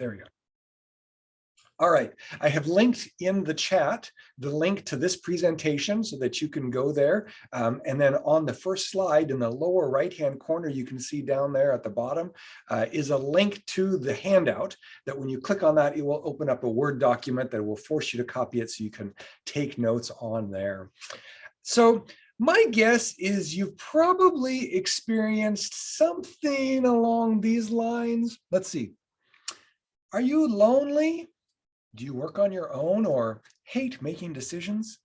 There we go. All right, I have linked in the chat the link to this presentation so that you can go there. And then on the first slide in the lower right-hand corner, you can see down there at the bottom is a link to the handout that when you click on that, it will open up a Word document that will force you to copy it so you can take notes on there. So my guess is you've probably experienced something along these lines. Let's see. Are you lonely? Do you work on your own or hate making decisions?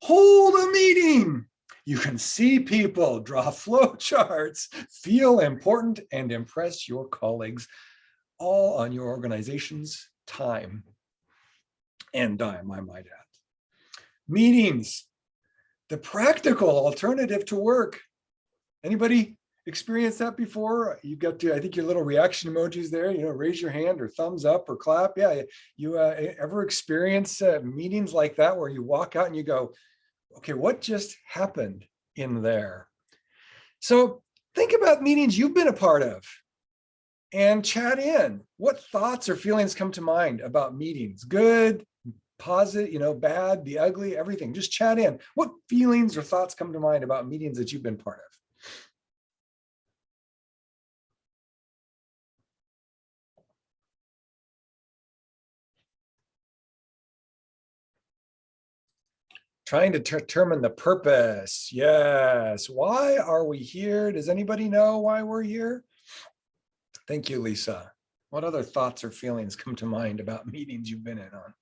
Hold a meeting. You can see people, draw flow charts, feel important, and impress your colleagues, all on your organization's time and dime, I might add. Meetings, the practical alternative to work. Anybody experienced that before? You've got to, I think your little reaction emojis there, raise your hand or thumbs up or clap. Yeah, you ever experience meetings like that where you walk out and you go, okay, what just happened in there? So think about meetings you've been a part of and chat in. What thoughts or feelings come to mind about meetings? Good, positive, bad, the ugly, everything. Just chat in. What feelings or thoughts come to mind about meetings that you've been part of? Trying to determine the purpose. Yes. Why are we here? Does anybody know why we're here? Thank you, Lisa. What other thoughts or feelings come to mind about meetings you've been in on?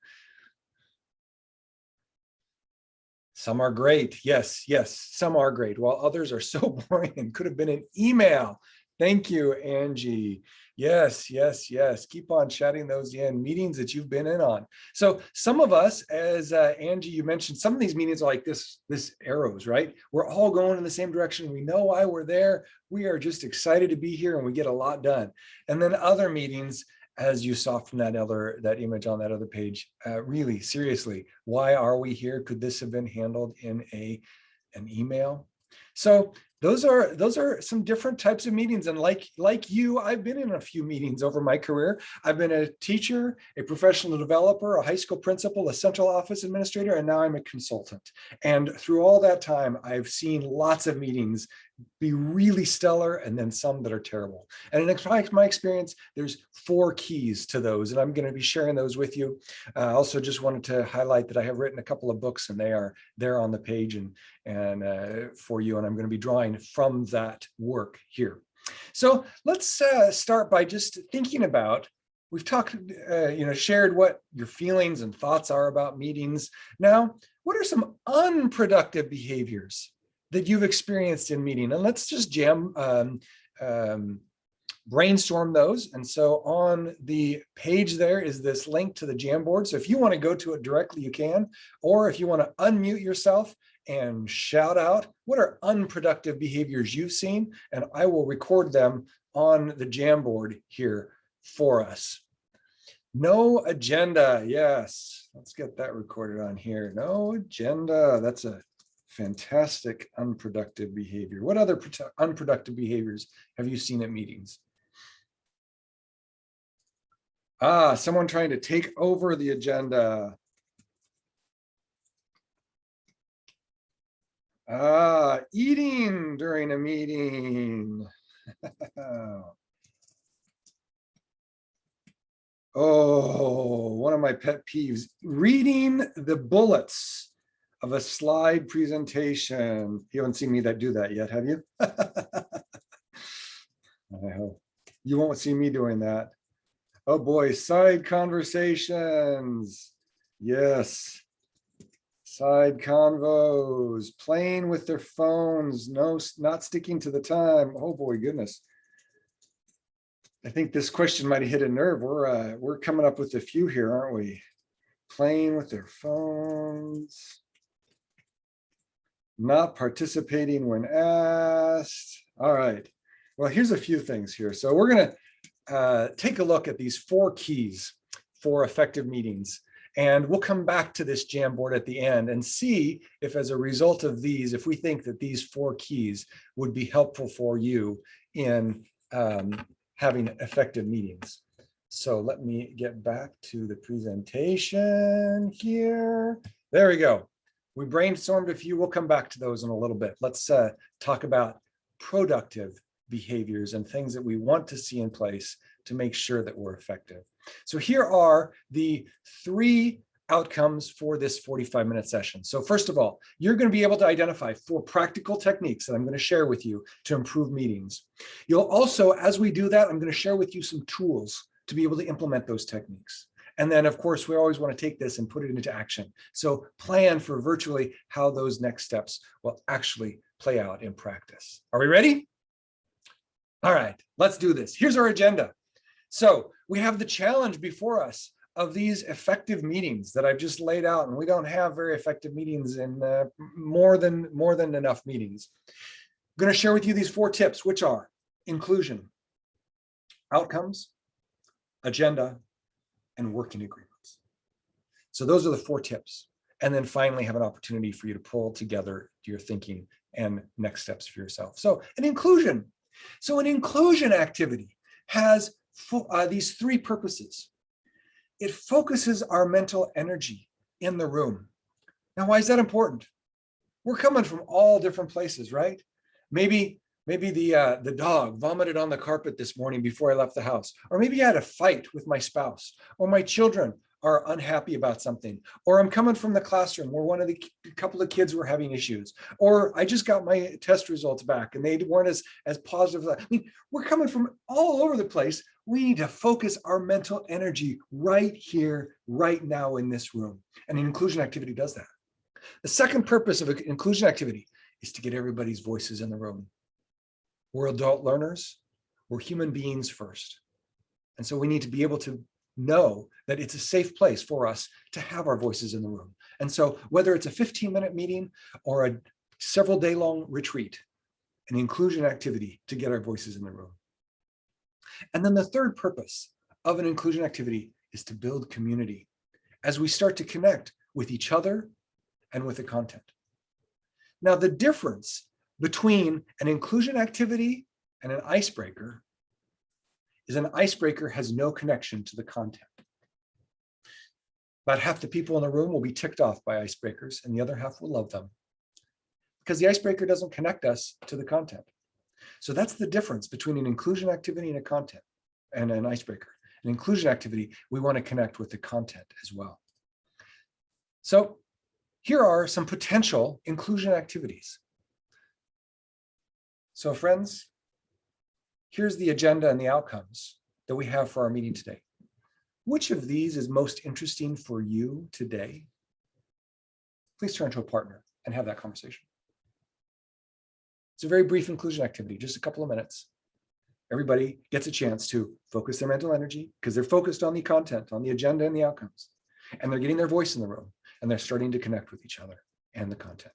Some are great. Yes, yes, some are great, while others are so boring and could have been an email. Thank you, Angie. Yes, yes, yes. Keep on chatting those in, meetings that you've been in on. So some of us, as Angie, you mentioned, some of these meetings are like this arrows, right? We're all going in the same direction. We know why we're there. We are just excited to be here and we get a lot done. And then other meetings, as you saw from that image on that other page, really, seriously, why are we here? Could this have been handled in an email? So those are some different types of meetings. And like you, I've been in a few meetings over my career. I've been a teacher, a professional developer, a high school principal, a central office administrator, and now I'm a consultant. And through all that time, I've seen lots of meetings be really stellar and then some that are terrible. And in my experience, there's 4 keys to those, and I'm going to be sharing those with you. I also just wanted to highlight that I have written a couple of books and they are there on the page and for you, and I'm going to be drawing from that work here. So let's start by just thinking about, we've talked, shared what your feelings and thoughts are about meetings. Now, what are some unproductive behaviors that you've experienced in meeting? And let's just brainstorm those. And so on the page there is this link to the Jamboard. So if you want to go to it directly, you can, or if you want to unmute yourself and shout out, what are unproductive behaviors you've seen? And I will record them on the Jamboard here for us. No agenda. Yes, let's get that recorded on here. No agenda. That's a fantastic unproductive behavior. What other unproductive behaviors have you seen at meetings? Someone trying to take over the agenda. Eating during a meeting. Oh, one of my pet peeves, reading the bullets of a slide presentation. You haven't seen me do that yet, have you? I hope you won't see me doing that. Oh boy, side conversations. Yes. Side convos, playing with their phones, no, not sticking to the time. Oh boy, goodness. I think this question might have hit a nerve. We're coming up with a few here, aren't we? Playing with their phones, not participating when asked. All right. Well, here's a few things here. So we're going to take a look at these 4 keys for effective meetings. And we'll come back to this Jamboard at the end and see if, as a result of these, if we think that these 4 keys would be helpful for you in having effective meetings. So let me get back to the presentation here. There we go. We brainstormed a few. We'll come back to those in a little bit. Let's talk about productive behaviors and things that we want to see in place to make sure that we're effective. So here are the 3 outcomes for this 45-minute session. So first of all, you're going to be able to identify 4 practical techniques that I'm going to share with you to improve meetings. You'll also, as we do that, I'm going to share with you some tools to be able to implement those techniques. And then, of course, we always want to take this and put it into action. So plan for virtually how those next steps will actually play out in practice. Are we ready? All right, let's do this. Here's our agenda. So we have the challenge before us of these effective meetings that I've just laid out, and we don't have very effective meetings and more than enough meetings. I'm going to share with you these 4 tips, which are inclusion, outcomes, agenda, and working agreements. So those are the 4 tips. And then finally have an opportunity for you to pull together your thinking and next steps for yourself. So an inclusion. So an inclusion activity has these 3 purposes. It focuses our mental energy in the room. Now, why is that important? We're coming from all different places, right? Maybe the dog vomited on the carpet this morning before I left the house, or maybe I had a fight with my spouse, or my children are unhappy about something, or I'm coming from the classroom where one of the couple of kids were having issues, or I just got my test results back and they weren't as positive. I mean, we're coming from all over the place. We need to focus our mental energy right here, right now in this room. And an inclusion activity does that. The second purpose of an inclusion activity is to get everybody's voices in the room. We're adult learners. We're human beings first. And so we need to be able to know that it's a safe place for us to have our voices in the room. And so whether it's a 15-minute meeting or a several day long retreat, an inclusion activity to get our voices in the room. And then the third purpose of an inclusion activity is to build community as we start to connect with each other and with the content. Now, the difference between an inclusion activity and an icebreaker is an icebreaker has no connection to the content. About half the people in the room will be ticked off by icebreakers and the other half will love them because the icebreaker doesn't connect us to the content. So that's the difference between an inclusion activity and a content and an icebreaker. An inclusion activity, we want to connect with the content as well. So here are some potential inclusion activities. So friends, here's the agenda and the outcomes that we have for our meeting today. Which of these is most interesting for you today? Please turn to a partner and have that conversation. It's a very brief inclusion activity, just a couple of minutes. Everybody gets a chance to focus their mental energy because they're focused on the content, on the agenda and the outcomes. And they're getting their voice in the room and they're starting to connect with each other and the content.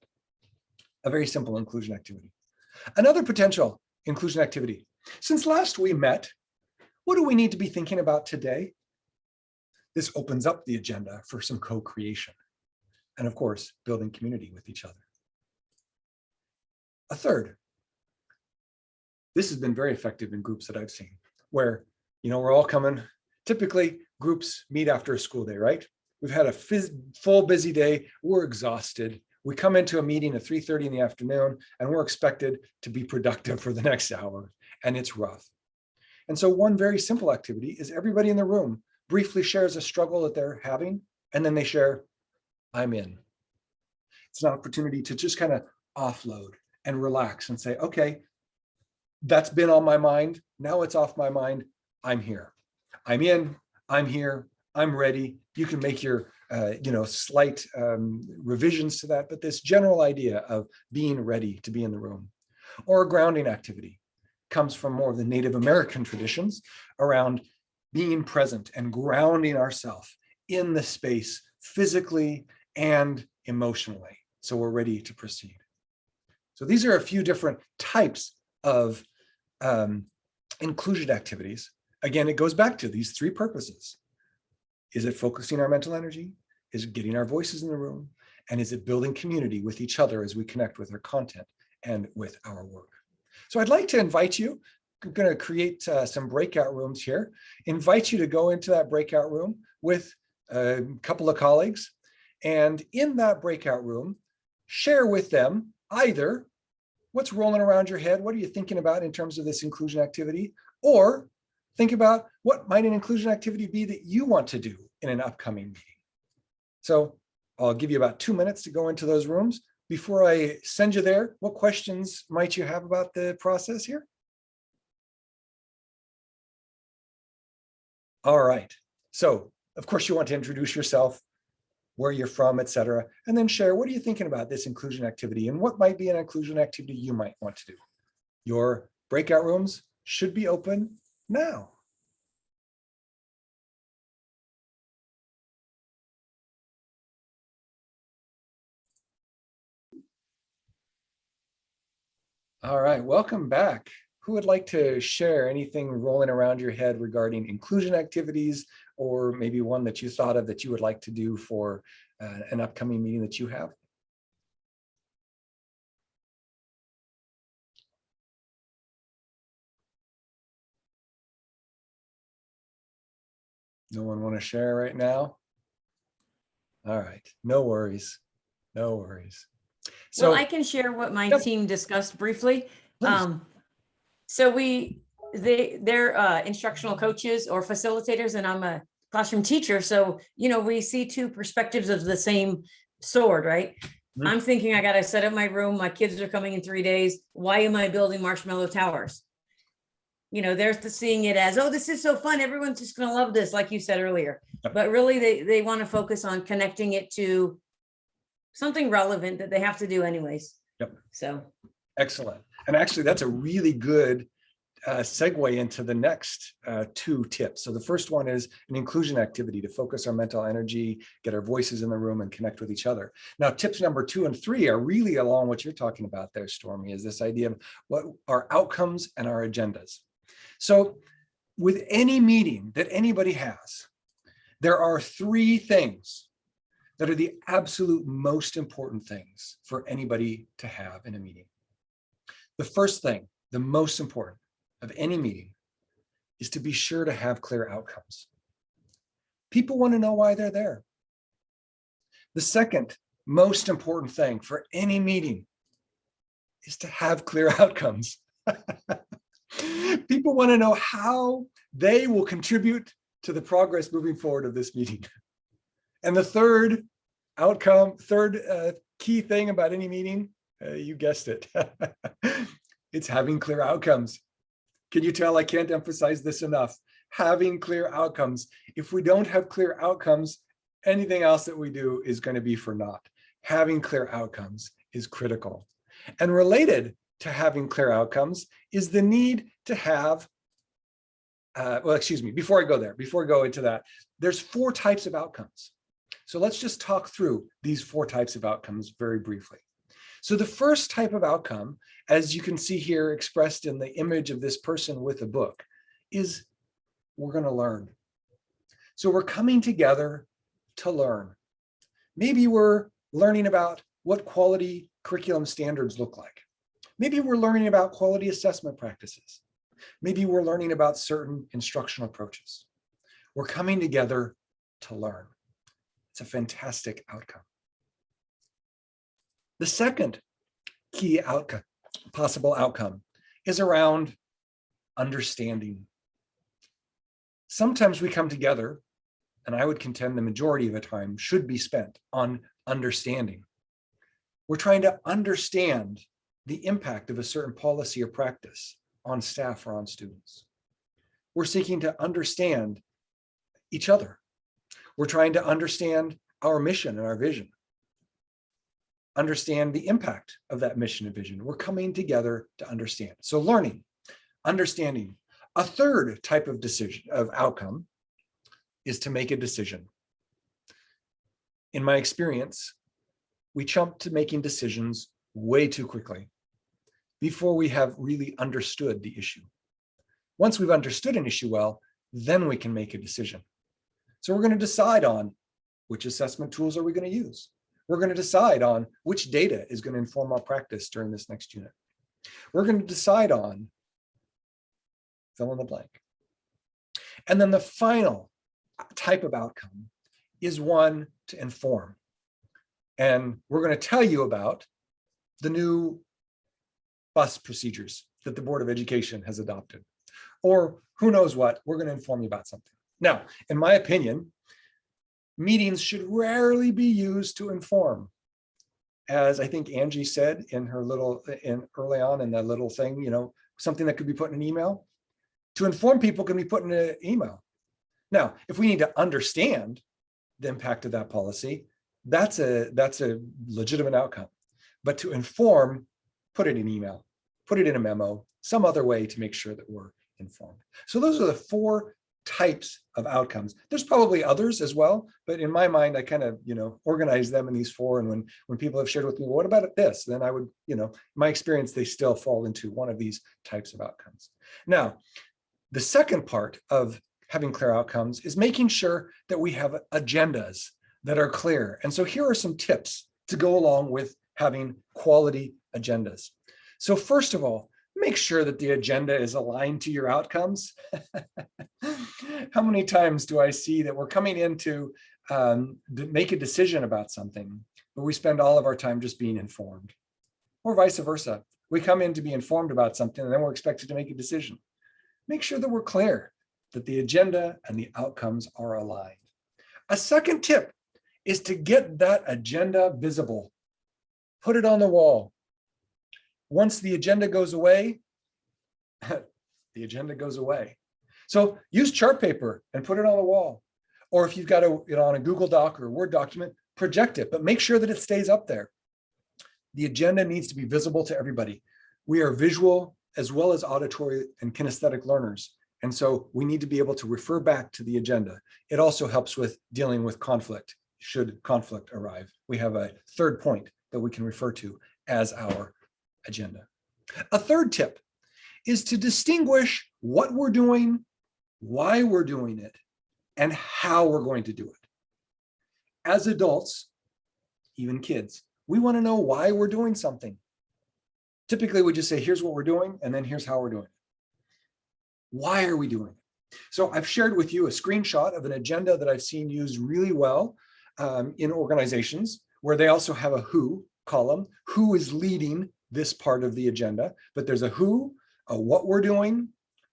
A very simple inclusion activity. Another potential inclusion activity. Since last we met, what do we need to be thinking about today? This opens up the agenda for some co-creation and, of course, building community with each other. A third, this has been very effective in groups that I've seen where, we're all coming, typically groups meet after a school day, right? We've had a full busy day, we're exhausted. We come into a meeting at 3:30 in the afternoon and we're expected to be productive for the next hour and it's rough. And so one very simple activity is everybody in the room briefly shares a struggle that they're having and then they share, I'm in. It's an opportunity to just kind of offload and relax and say, okay, that's been on my mind. Now it's off my mind. I'm here. I'm in, I'm here, I'm ready. You can make your slight revisions to that, but this general idea of being ready to be in the room. Or a grounding activity comes from more of the Native American traditions around being present and grounding ourselves in the space physically and emotionally. So we're ready to proceed. So these are a few different types of inclusion activities. Again, it goes back to these 3 purposes. Is it focusing our mental energy? Is it getting our voices in the room? And is it building community with each other as we connect with our content and with our work? So I'd like to invite you going to create some breakout rooms here. Invite you to go into that breakout room with a couple of colleagues. And in that breakout room, share with them either what's rolling around your head, what are you thinking about in terms of this inclusion activity, or think about what might an inclusion activity be that you want to do in an upcoming meeting. So I'll give you about 2 minutes to go into those rooms. Before I send you there, what questions might you have about the process here? All right. So of course you want to introduce yourself, where you're from, et cetera, and then share what are you thinking about this inclusion activity and what might be an inclusion activity you might want to do. Your breakout rooms should be open now. All right, welcome back. Who would like to share anything rolling around your head regarding inclusion activities, or maybe one that you thought of that you would like to do for an upcoming meeting that you have? No one want to share right now? All right, no worries, no worries. So well, I can share what my team discussed briefly. please. So they're instructional coaches or facilitators, and I'm a classroom teacher. So, we see two perspectives of the same sword, right? Mhm. I'm thinking I got to set up my room. My kids are coming in 3 days. Why am I building marshmallow towers? They're seeing it as, oh, this is so fun. Everyone's just going to love this, like you said earlier. Yep. But really, they want to focus on connecting it to something relevant that they have to do anyways. Yep. So. Excellent. And actually, that's a really good segue into the next two tips. So the first one is an inclusion activity to focus our mental energy, get our voices in the room, and connect with each other. Now, tips number 2 and 3 are really along what you're talking about there, Stormy, is this idea of what our outcomes and our agendas. So with any meeting that anybody has, there are 3 things that are the absolute most important things for anybody to have in a meeting. The first thing, the most important of any meeting, is to be sure to have clear outcomes. People want to know why they're there. The second most important thing for any meeting is to have clear outcomes. People want to know how they will contribute to the progress moving forward of this meeting. And the third key thing about any meeting, you guessed it, it's having clear outcomes. Can you tell I can't emphasize this enough? Having clear outcomes. If we don't have clear outcomes, anything else that we do is going to be for naught. Having clear outcomes is critical. And related to having clear outcomes is the need to have, before I go into that, there's 4 types of outcomes. So let's just talk through these 4 types of outcomes very briefly. So the first type of outcome, as you can see here expressed in the image of this person with a book, is we're going to learn. So we're coming together to learn. Maybe we're learning about what quality curriculum standards look like. Maybe we're learning about quality assessment practices. Maybe we're learning about certain instructional approaches. We're coming together to learn. It's a fantastic outcome. The second key outcome, possible outcome, is around understanding. Sometimes we come together, and I would contend the majority of the time should be spent on understanding. We're trying to understand the impact of a certain policy or practice on staff or on students. We're seeking to understand each other. We're trying to understand our mission and our vision. Understand the impact of that mission and vision. We're coming together to understand. So learning, understanding. A third type of outcome is to make a decision. In my experience, we jump to making decisions way too quickly before we have really understood the issue. Once we've understood an issue well, then we can make a decision. So we're going to decide on which assessment tools are we going to use. We're going to decide on which data is going to inform our practice during this next unit. We're going to decide on fill in the blank. And then the final type of outcome is one to inform. And we're going to tell you about the new bus procedures that the Board of Education has adopted. Or who knows what, we're going to inform you about something. Now, in my opinion, meetings should rarely be used to inform. As I think Angie said in her early on in the little thing, something that could be put in an email. To inform people can be put in an email. Now, if we need to understand the impact of that policy, that's a legitimate outcome. But to inform, put it in email, put it in a memo, some other way to make sure that we're informed. So those are the 4 types of outcomes. There's probably others as well, but in my mind, I kind of, organize them in these 4. And when people have shared with me, well, what about this? Then I would, my experience, they still fall into one of these types of outcomes. Now, the second part of having clear outcomes is making sure that we have agendas that are clear. And so here are some tips to go along with having quality agendas. So first of all, make sure that the agenda is aligned to your outcomes. How many times do I see that we're coming in to make a decision about something, but we spend all of our time just being informed, or vice versa. We come in to be informed about something and then we're expected to make a decision. Make sure that we're clear that the agenda and the outcomes are aligned. A second tip is to get that agenda visible. Put it on the wall. Once the agenda goes away, the agenda goes away. So use chart paper and put it on the wall. Or if you've got on a Google Doc or a Word document, project it, but make sure that it stays up there. The agenda needs to be visible to everybody. We are visual as well as auditory and kinesthetic learners. And so we need to be able to refer back to the agenda. It also helps with dealing with conflict, should conflict arrive. We have a third point that we can refer to as our agenda. A third tip is to distinguish what we're doing, why we're doing it, and how we're going to do it. As adults, even kids, we want to know why we're doing something. Typically, we just say, here's what we're doing, and then here's how we're doing it. Why are we doing it? So I've shared with you a screenshot of an agenda that I've seen used really well in organizations, where they also have a who column. Who is leading this part of the agenda? But there's a who, a what we're doing,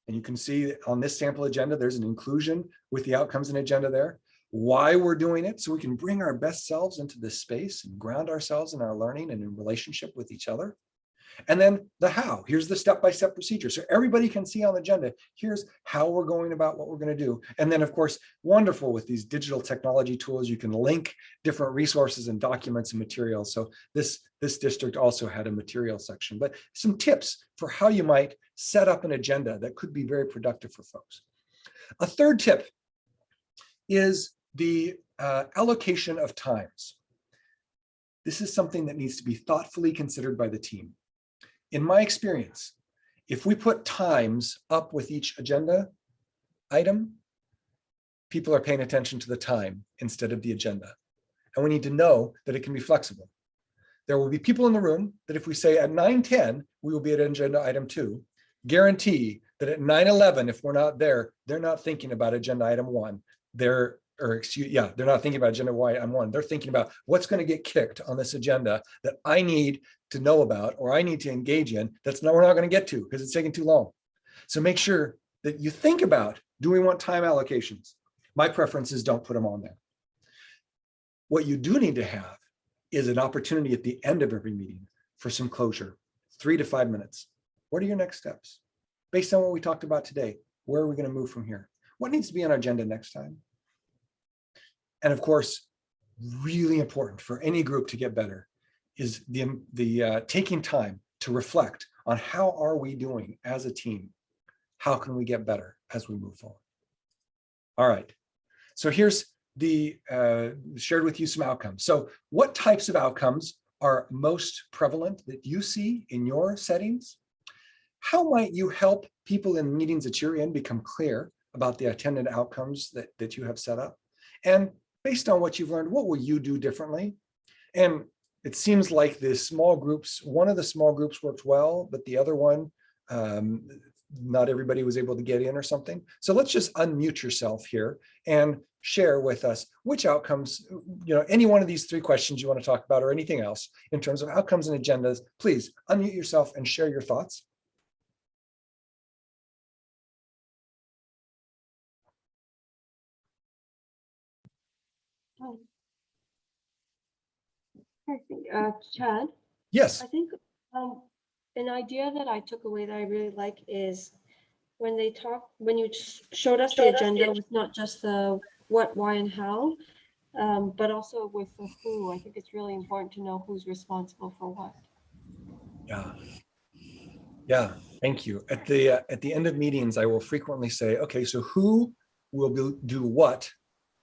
and you can see on this sample agenda, there's an inclusion with the outcomes and agenda there. Why we're doing it, so we can bring our best selves into this space and ground ourselves in our learning and in relationship with each other. And then the how, here's the step-by-step procedure. So everybody can see on the agenda, here's how we're going about what we're going to do. And then of course, wonderful with these digital technology tools, you can link different resources and documents and materials. So this district also had a material section, but some tips for how you might set up an agenda that could be very productive for folks. A third tip is the allocation of times. This is something that needs to be thoughtfully considered by the team. In my experience, if we put times up with each agenda item, people are paying attention to the time instead of the agenda. And we need to know that it can be flexible. There will be people in the room that if we say at 9:10, we will be at agenda item 2, guarantee that at 9:11, if we're not there, they're not thinking about agenda item 1. They're not thinking about agenda item 1. They're thinking about what's going to get kicked on this agenda that I need to know about, or I need to engage in, we're not going to get to because it's taking too long. So make sure that you think about, do we want time allocations? My preference is don't put them on there. What you do need to have is an opportunity at the end of every meeting for some closure, 3 to 5 minutes. What are your next steps? Based on what we talked about today, where are we going to move from here? What needs to be on our agenda next time? And of course, really important for any group to get better is the taking time to reflect on how are we doing as a team? How can we get better as we move forward? All right, so here's shared with you some outcomes. So what types of outcomes are most prevalent that you see in your settings? How might you help people in meetings that you're in become clear about the attended outcomes that you have set up? And based on what you've learned, what will you do differently? And it seems like the small groups, one of the small groups worked well, but the other one, not everybody was able to get in or something. So let's just unmute yourself here and share with us which outcomes, any one of these three questions you want to talk about or anything else in terms of outcomes and agendas. Please unmute yourself and share your thoughts. I think, Chad, Yes. I think an idea that I took away that I really like is when you showed us the agenda with not just the what, why, and how, but also with the who. I think it's really important to know who's responsible for what. Yeah. Yeah. Thank you. At the end of meetings, I will frequently say, okay, so who will do what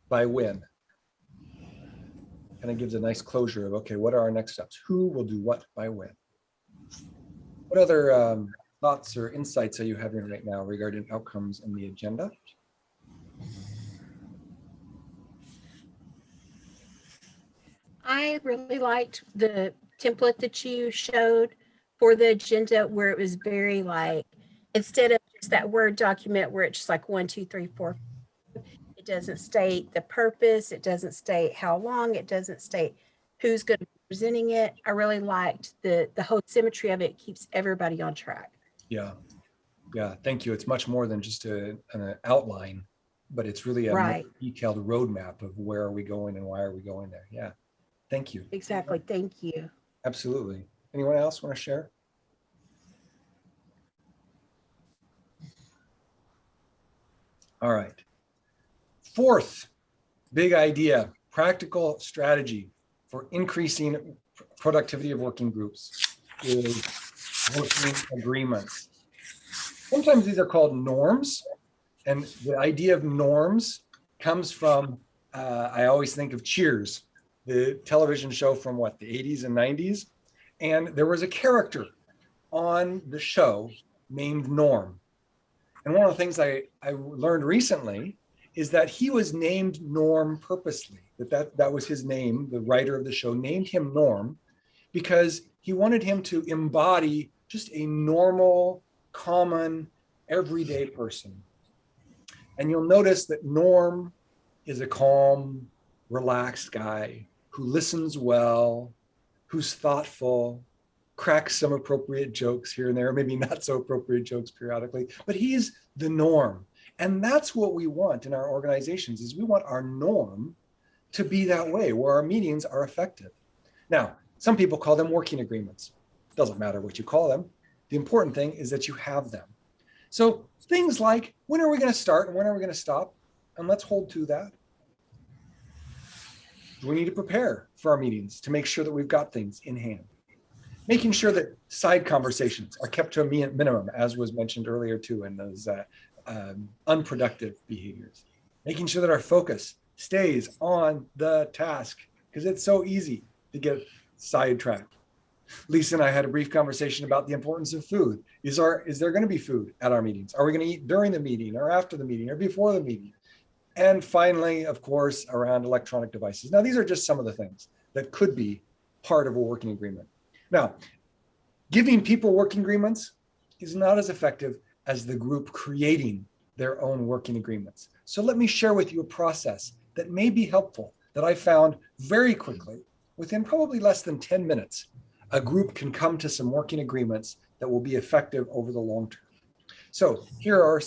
by when? Kind of gives a nice closure of, okay, what are our next steps? Who will do what by when? What other thoughts or insights are you having right now regarding outcomes in the agenda? I really liked the template that you showed for the agenda, where it was very like, instead of just that Word document where it's just like 1, 2, 3, 4, it doesn't state the purpose, it doesn't state how long, it doesn't state who's going to be presenting it. I really liked the whole symmetry of it. It keeps everybody on track. Yeah. Yeah. Thank you. It's much more than just an outline, but it's really a more detailed roadmap of where are we going and why are we going there. Yeah. Thank you. Exactly. Thank you. Absolutely. Anyone else want to share? All right. Fourth big idea, practical strategy for increasing productivity of working groups is working agreements. Sometimes these are called norms. And the idea of norms comes from, I always think of Cheers, the television show from the 80s and 90s. And there was a character on the show named Norm. And one of the things I learned recently is that he was named Norm purposely, that was his name. The writer of the show named him Norm because he wanted him to embody just a normal, common, everyday person. And you'll notice that Norm is a calm, relaxed guy who listens well, who's thoughtful, cracks some appropriate jokes here and there, maybe not so appropriate jokes periodically, but he's the norm. And that's what we want in our organizations, is we want our norm to be that way, where our meetings are effective. Now, some people call them working agreements. Doesn't matter what you call them. The important thing is that you have them. So things like, when are we going to start and when are we going to stop? And let's hold to that. Do we need to prepare for our meetings to make sure that we've got things in hand? Making sure that side conversations are kept to a minimum, as was mentioned earlier too, in those unproductive behaviors. Making sure that our focus stays on the task, because it's so easy to get sidetracked. Lisa and I had a brief conversation about the importance of food. Is there going to be food at our meetings? Are we going to eat during the meeting or after the meeting or before the meeting? And finally, of course, around electronic devices. Now, these are just some of the things that could be part of a working agreement. Now, giving people working agreements is not as effective as the group creating their own working agreements. So let me share with you a process that may be helpful, that I found very quickly, within probably less than 10 minutes. A group can come to some working agreements that will be effective over the long term. So here are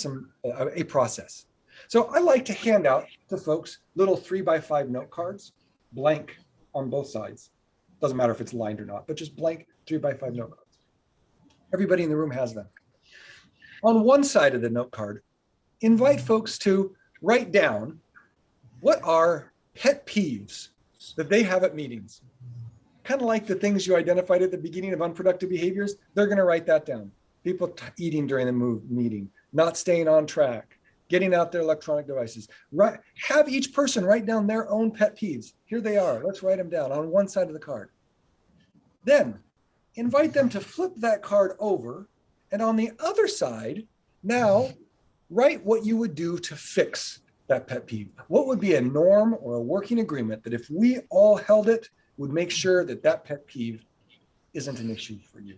a process. So I like to hand out to folks little 3x5 note cards, blank on both sides. Doesn't matter if it's lined or not, but just blank 3x5 note cards. Everybody in the room has them. On one side of the note card, invite folks to write down what are pet peeves that they have at meetings. Kind of like the things you identified at the beginning of unproductive behaviors, they're going to write that down. People eating during the meeting, not staying on track, getting out their electronic devices. Have each person write down their own pet peeves. Here they are. Let's write them down on one side of the card. Then invite them to flip that card over, and on the other side, now write what you would do to fix that pet peeve. What would be a norm or a working agreement that if we all held it, would make sure that that pet peeve isn't an issue for you?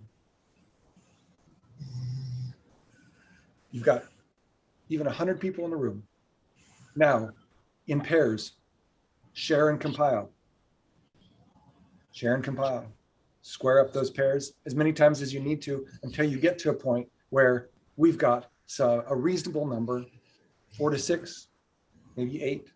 You've got even 100 people in the room. Now, in pairs, share and compile. Share and compile. Square up those pairs as many times as you need to until you get to a point where we've got a reasonable number, 4 to 6, maybe 8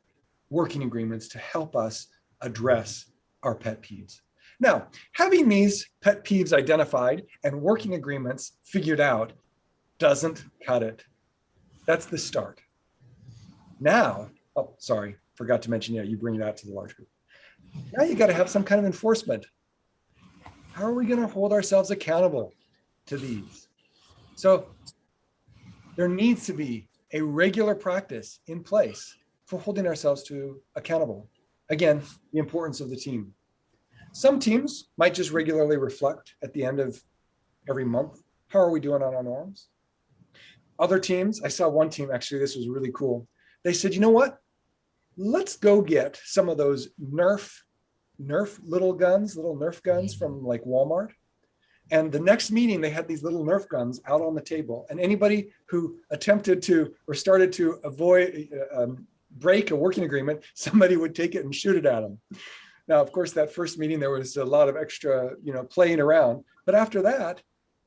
working agreements to help us address our pet peeves. Now, having these pet peeves identified and working agreements figured out doesn't cut it. That's the start. Now, oh, sorry, forgot to mention, yeah, you bring it out to the large group. Now you got to have some kind of enforcement. How are we going to hold ourselves accountable to these? So there needs to be a regular practice in place for holding ourselves to accountable. Again, the importance of the team. Some teams might just regularly reflect at the end of every month. How are we doing on our norms? Other teams, I saw one team, actually, this was really cool. They said, you know what? Let's go get some of those Nerf little Nerf guns from like Walmart. And the next meeting, they had these little Nerf guns out on the table. And anybody who attempted to or started to avoid, break a working agreement, somebody would take it and shoot it at them. Now, of course, that first meeting, there was a lot of extra, playing around. But after that,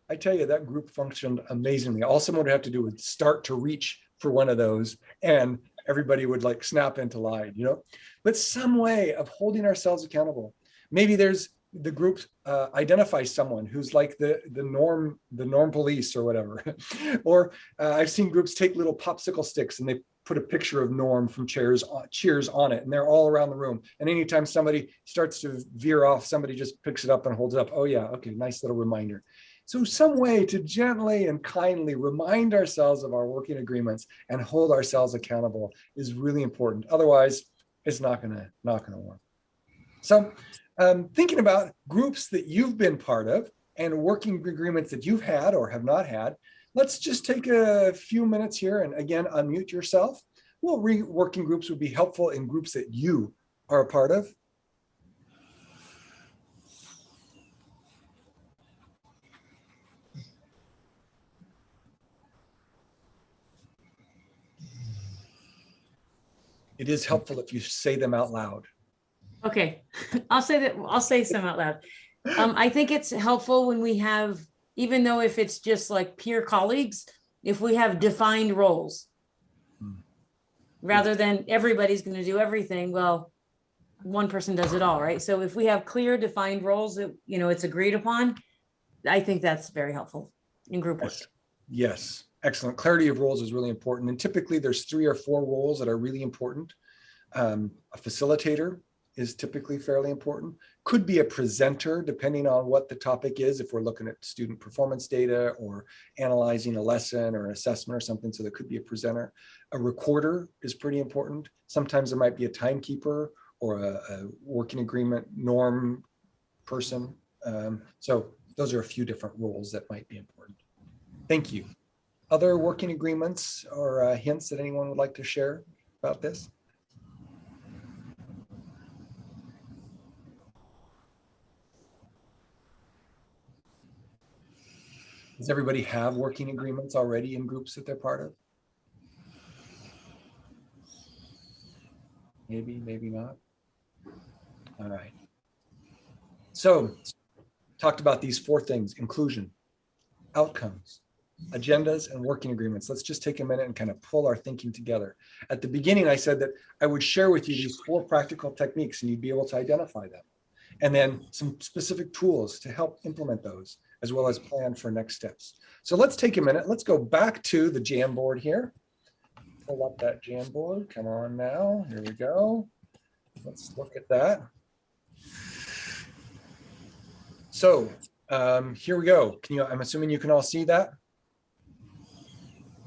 I tell you, that group functioned amazingly. All someone would have to do was start to reach for one of those, and everybody would like snap into line, But some way of holding ourselves accountable. Maybe there's the group identifies someone who's like the norm police or whatever. Or I've seen groups take little popsicle sticks and they put a picture of Norm from Cheers on it, and they're all around the room. And anytime somebody starts to veer off, somebody just picks it up and holds it up. Oh yeah, okay, nice little reminder. So some way to gently and kindly remind ourselves of our working agreements and hold ourselves accountable is really important. Otherwise, it's not gonna work. So thinking about groups that you've been part of and working agreements that you've had or have not had, let's just take a few minutes here and again, unmute yourself. Well, working groups would be helpful in groups that you are a part of. It is helpful if you say them out loud. Okay, I'll say some out loud. I think it's helpful when we have, even though if it's just like peer colleagues, if we have defined roles, rather than everybody's going to do everything. Well, one person does it all, right? So if we have clear defined roles that, it's agreed upon, I think that's very helpful in group work. Yes. Excellent. Clarity of roles is really important. And typically there's 3 or 4 roles that are really important. A facilitator is typically fairly important. Could be a presenter, depending on what the topic is, if we're looking at student performance data or analyzing a lesson or an assessment or something, so there could be a presenter. A recorder is pretty important. Sometimes there might be a timekeeper or a working agreement norm person. So those are a few different roles that might be important. Thank you. Other working agreements or hints that anyone would like to share about this? Does everybody have working agreements already in groups that they're part of? Maybe, maybe not. All right. So, talked about these 4 things: inclusion, outcomes, agendas, and working agreements. Let's just take a minute and kind of pull our thinking together. At the beginning, I said that I would share with you these 4 practical techniques and you'd be able to identify them. And then some specific tools to help implement those, as well as plan for next steps. So let's take a minute. Let's go back to the Jamboard here. Pull up that Jamboard. Come on now. Here we go. Let's look at that. So here we go. I'm assuming you can all see that.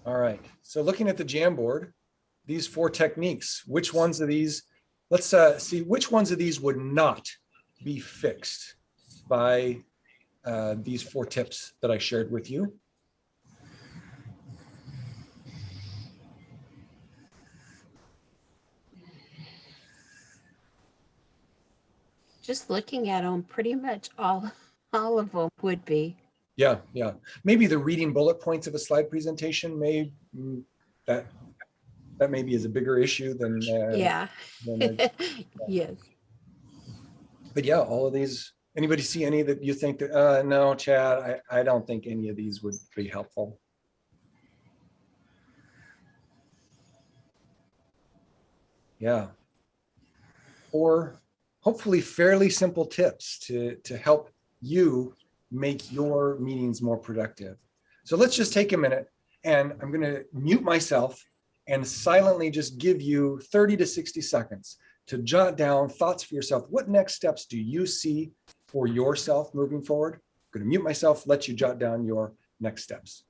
All right. So looking at the Jamboard, these 4 techniques, which ones of these, let's see which ones of these would not be fixed by these 4 tips that I shared with you. Just looking at them, pretty much all of them would be. Yeah, yeah. Maybe the reading bullet points of a slide presentation may that maybe is a bigger issue than Yeah. than Yes. but yeah, all of these. Anybody see any that you think that no, Chad, I don't think any of these would be helpful. Yeah. Or hopefully fairly simple tips to help you make your meetings more productive. So let's just take a minute, and I'm going to mute myself and silently just give you 30 to 60 seconds to jot down thoughts for yourself. What next steps do you see for yourself moving forward? I'm going to mute myself, let you jot down your next steps.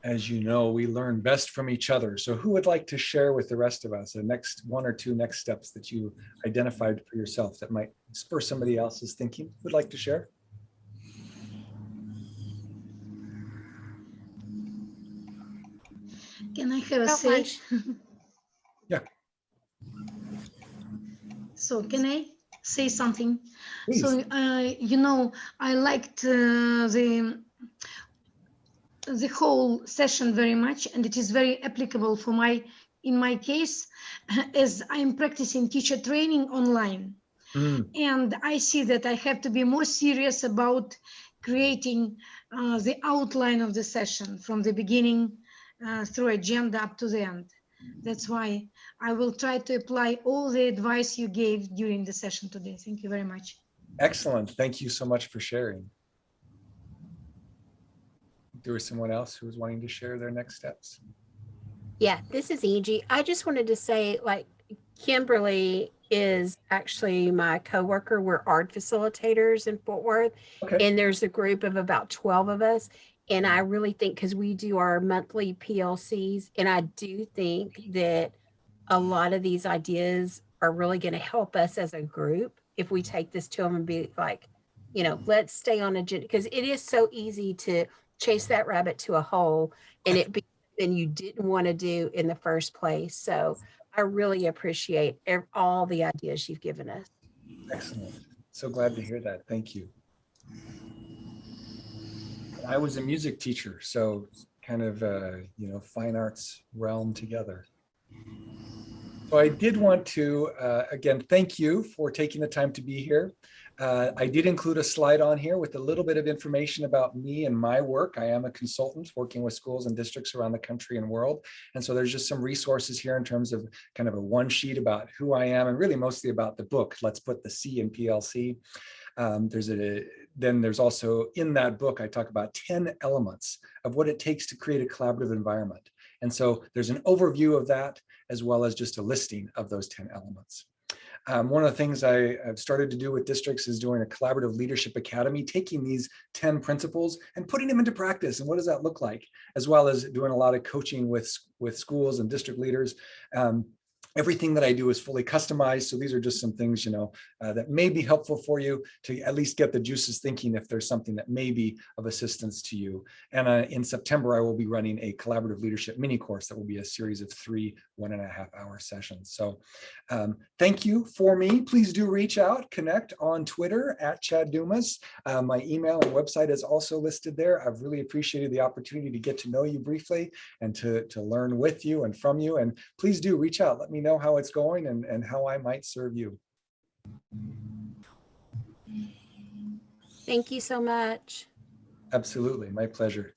As you know, we learn best from each other. So who would like to share with the rest of us the next one or two next steps that you identified for yourself that might spur somebody else's thinking? Who would like to share? Can I have a Don't say? mind. Yeah. So can I say something? Please. So, you know, I liked the whole session very much, and it is very applicable for in my case, as I'm practicing teacher training online. And I see that I have to be more serious about creating the outline of the session from the beginning through agenda up to the end. That's why I will try to apply all the advice you gave during the session today. Thank you very much. Excellent. Thank you so much for sharing. There was someone else who was wanting to share their next steps. Yeah, this is Angie. I just wanted to say, like, Kimberly is actually my coworker. We're art facilitators in Fort Worth, Okay. and there's a group of about 12 of us. And I really think, because we do our monthly PLCs, and I do think that a lot of these ideas are really going to help us as a group if we take this to them and be like, you know, let's stay on agenda, because it is so easy to chase that rabbit to a hole and it be something you didn't want to do in the first place. So I really appreciate all the ideas you've given us. Excellent. So glad to hear that. Thank you. I was a music teacher, so kind of, you know, fine arts realm together. So I did want to, again, thank you for taking the time to be here. I did include a slide on here with a little bit of information about me and my work. I am a consultant working with schools and districts around the country and world. And so there's just some resources here in terms of kind of a one sheet about who I am, and really mostly about the book, Let's Put the C in PLC. Then there's also, in that book, I talk about 10 elements of what it takes to create a collaborative environment. And so there's an overview of that, as well as just a listing of those 10 elements. One of the things I've started to do with districts is doing a collaborative leadership academy, taking these 10 principles and putting them into practice. And what does that look like? As well as doing a lot of coaching with schools and district leaders. Everything that I do is fully customized. So these are just some things, you know, that may be helpful for you to at least get the juices thinking if there's something that may be of assistance to you. And in September, I will be running a collaborative leadership mini course that will be a series of 3 1.5-hour sessions. So thank you for me. Please do reach out, connect on Twitter at Chad Dumas. My email and website is also listed there. I've really appreciated the opportunity to get to know you briefly and to learn with you and from you. And please do reach out. Let me know how it's going and how I might serve you. Thank you so much. Absolutely. My pleasure.